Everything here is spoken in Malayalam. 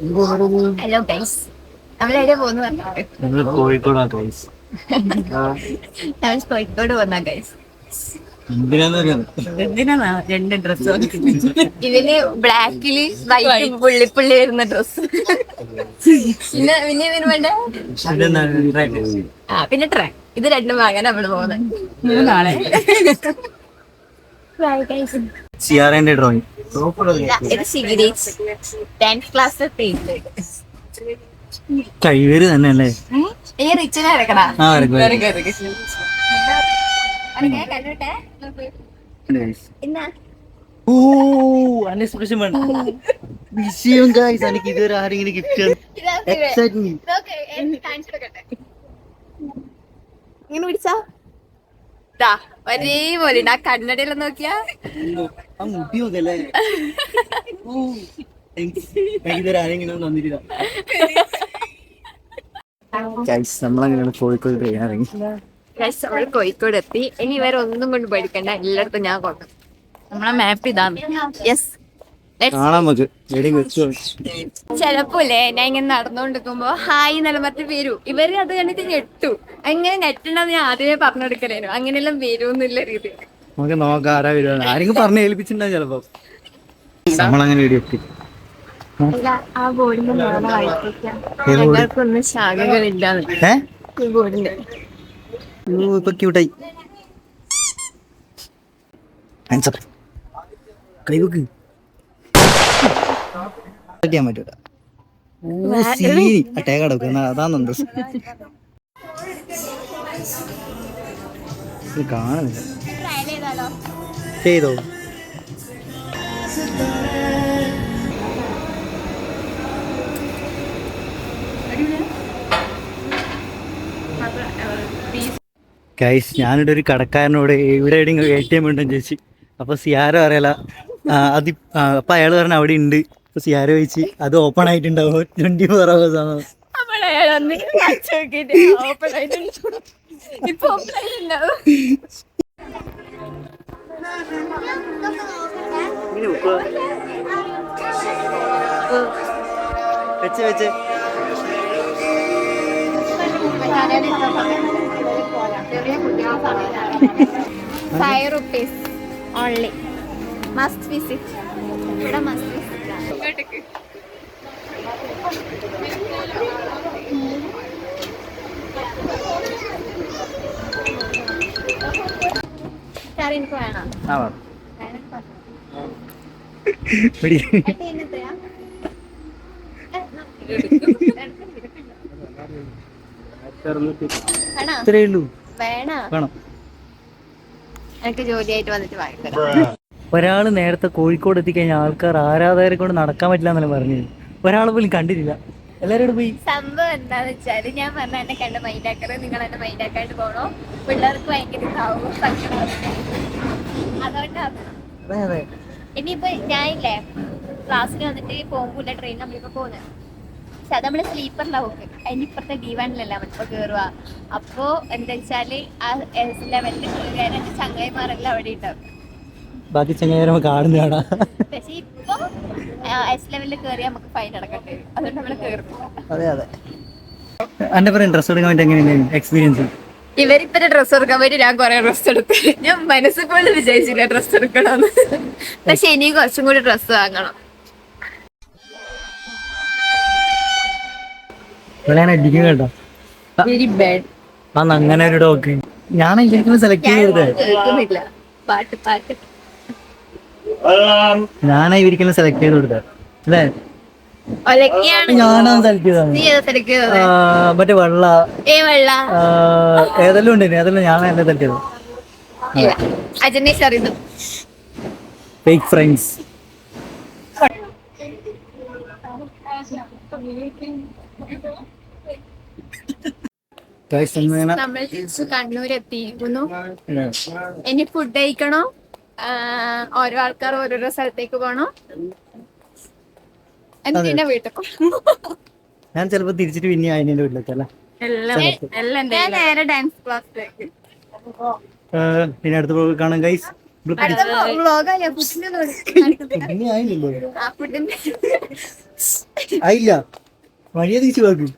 ഹലോ ഗൈസ്, നമ്മളെവിടെ പോകുന്നു നിങ്ങൾ കോഴിക്കോടാ ഗൈസ്. നമ്മൾ കോഴിക്കോട് പോന്ന ഗൈസ്. എന്തിനാ രണ്ട് ഡ്രസ് ഇതിന് ബ്ലാക്കില് വൈറ്റ് പുള്ളിപ്പുള്ളി വരുന്ന ഡ്രസ്. പിന്നെ പിന്നെ ഇതിന് വേണ്ട പിന്നെ ട്രേ. ഇത് രണ്ടും വാങ്ങാൻ നമ്മള് പോകുന്നത്. മൂന്നാളെ സിയാറേന്റെ ഡ്രോയിങ്. ഇത് സിഗിരീസ് 10th ക്ലാസ് കഴിവേര് തന്നെ അല്ലേ? ഈ റിച്ചിനെ ഇറക്കടാ. എനിക്ക് ഇതുവരെ ആരെങ്കിലും ഗിഫ്റ്റ് ഇങ്ങനെ പിടിച്ചാ ഒരേപോലെ ആ കണ്ണടയിലും നോക്കിയാ മുട്ടി നോക്കല്ലേ? ഇതുവരെ ആരെങ്കിലും തന്നിട്ടില്ല. നമ്മളങ്ങനെ കോഴിക്കോട് ഇറങ്ങി. നമ്മൾ കോഴിക്കോട് എത്തി. ഇനി വേറെ ഒന്നും കൊണ്ട് പഠിക്കണ്ട, എല്ലായിടത്തും ഞാൻ കൊണ്ടു. നമ്മളെ മാപ്പ് ഇതാണ്. യെസ്, ചെലപ്പോലെ ഞാൻ ഇങ്ങനെ നടന്നുകൊണ്ടിരിക്കുമ്പോ ഹായ് നിലമത്തെ വരൂ. ഇവര് അത് കണ്ടിട്ട് ഞെട്ടു. അങ്ങനെ നെട്ടുണ്ടെന്ന് ഞാൻ ആദ്യമേ പറഞ്ഞു കൊടുക്കലേനു. അങ്ങനെയെല്ലാം വരുമെന്നില്ല രീതി. നമുക്ക് നോക്കാം ആരാ വരുവാ. ആരെങ്കിലും പറഞ്ഞു ഏൽപ്പിച്ചിട്ടുണ്ടാവും ചിലപ്പോ. നമ്മളങ്ങനെ വീഡിയോ എത്തി. ആ ബോർഡിന്റെ ഞങ്ങൾക്കൊന്നും ശാഖകളില്ലാന്ന്. ഈ ബോർഡിന്റെ ഇപ്പൊ ക്യൂട്ടായി. കൈവക്ക് ചെയ്യാൻ പറ്റൂല. അതാണെന്ത് കാണുന്നില്ല. ചെയ്തോ? ഗൈസ്, ഞാനിവിടെ ഒരു കടക്കാരനോട് ഇവിടെ എവിടെയെങ്കിലും ATM ഉണ്ടെന്ന് ചോദിച്ചു. അപ്പൊ സിയാരോ അറിയാല അപ്പൊ അയാൾ പറഞ്ഞ അവിടെ ഉണ്ട്. അപ്പൊ സിയാരോ ചോദിച്ചു അത് ഓപ്പൺ ആയിട്ടുണ്ടാവും 24 hours ആണോ? വെച്ച് വെച്ച് 5 rupees only. Must visit. ഇവിടെ must visit. കറി എനിക്ക് വേണം. ഇത്രേ ഉള്ളൂ. വേണം. എനിക്ക് ജോലിയായിട്ട് വന്നിട്ട് വാങ്ങിത്തരാം. ഒരാള് നേരത്തെ കോഴിക്കോട് എത്തിക്കഴിഞ്ഞാൽ ആൾക്കാർ ആരാധകരെ കൊണ്ട് നടക്കാൻ പറ്റില്ല എന്നല്ല പറഞ്ഞത്. ഒരാളെ പോലും കണ്ടിട്ടില്ല. എല്ലാരോടും പോയി. സംഭവം എന്താന്ന് വെച്ചാല് ഞാൻ പറഞ്ഞ എന്നെ കണ്ട് മൈൻഡാക്കറ്, നിങ്ങൾ എന്നെ മൈൻഡാക്കാണ്ട് പോണോ? പിള്ളേർക്ക് ഭയങ്കര അതുകൊണ്ടാണ്. ഇനിയിപ്പോ ഞാനില്ലേ ക്ലാസ്സിൽ വന്നിട്ട് പോകുമ്പോൾ ട്രെയിൻ നമ്മളിപ്പോ പോകുന്നത്. പക്ഷെ അത് നമ്മള് സ്ലീപ്പറിലാണ് പോക്ക്. അതിന് ഇപ്പുറത്തെ D1-ലല്ല നമ്മളിപ്പോ കേറുക. അപ്പോ എന്താ വെച്ചാല് ആ S11 കയറാൻ എന്റെ ചങ്ങായിമാരെല്ലാം അവിടെ ഉണ്ടാവും. ബാക്കി ചങ്ങായിമാരെ കാണുന്നതാണ്. പക്ഷെ ഇപ്പൊ S11 കയറിയാൽ നമുക്ക് ഫൈൻ അടക്കേണ്ടി വരും. അതുകൊണ്ട് നമ്മള് കേറുന്നു. അതെ അതെ. എന്റെ പറയും ഡ്രസ് എടുക്കാൻ വേണ്ടി എങ്ങനെയുണ്ട് എക്സ്പീരിയൻസ്? ഇവരിപ്പോ ഡ്രസ്സ് എടുക്കാൻ വേണ്ടി ഞാൻ കൊറേ ഡ്രസ്സ് എടുത്തു. ഞാൻ മനസ്സിൽ കൊണ്ട് വിചാരിച്ചില്ല ഡ്രസ്സ് എടുക്കണമെന്ന്. പക്ഷെ ഇനി കുറച്ചും കൂടി ഡ്രസ്സ് വാങ്ങണം. കേട്ടോ വെരി ബാഡ്. അങ്ങനെ ഒരു ഡോക്ക് ഞാൻ സെലക്ട് ചെയ്തത്. പാട്ട് ഞാനാ ഇവരിക്കലും സെലക്ട് ചെയ്ത് കൊടുത്തത് അല്ലേ? ഞാനാ സെലക്ട് ചെയ്തത്. മറ്റേ വെള്ള ഏതെല്ലാം ഉണ്ട്. ഏതെല്ലാം ഞാനല്ലേ സെലക്ട് ചെയ്തത്. Fake friends. നമ്മൾ കണ്ണൂരെത്തിയിരിക്കുന്നു. ഇനി ഫുഡ് കഴിക്കണോ? ഓരോ ആൾക്കാർ ഓരോരോ സ്ഥലത്തേക്ക് പോണോ? എന്നിട്ട് വീട്ടിൽ ഞാൻ ചിലപ്പോ തിരിച്ചിട്ട് പിന്നെ അതിന്റെ വീട്ടിലെത്തല്ലേ. ഞാൻ നേരെ ഡാൻസ് ക്ലാസ്സിലേക്ക്. പിന്നെ അടുത്ത കാണാം ഗൈസ്. ആയില്ല മര്യാദ തിരിച്ചു വാക്ക്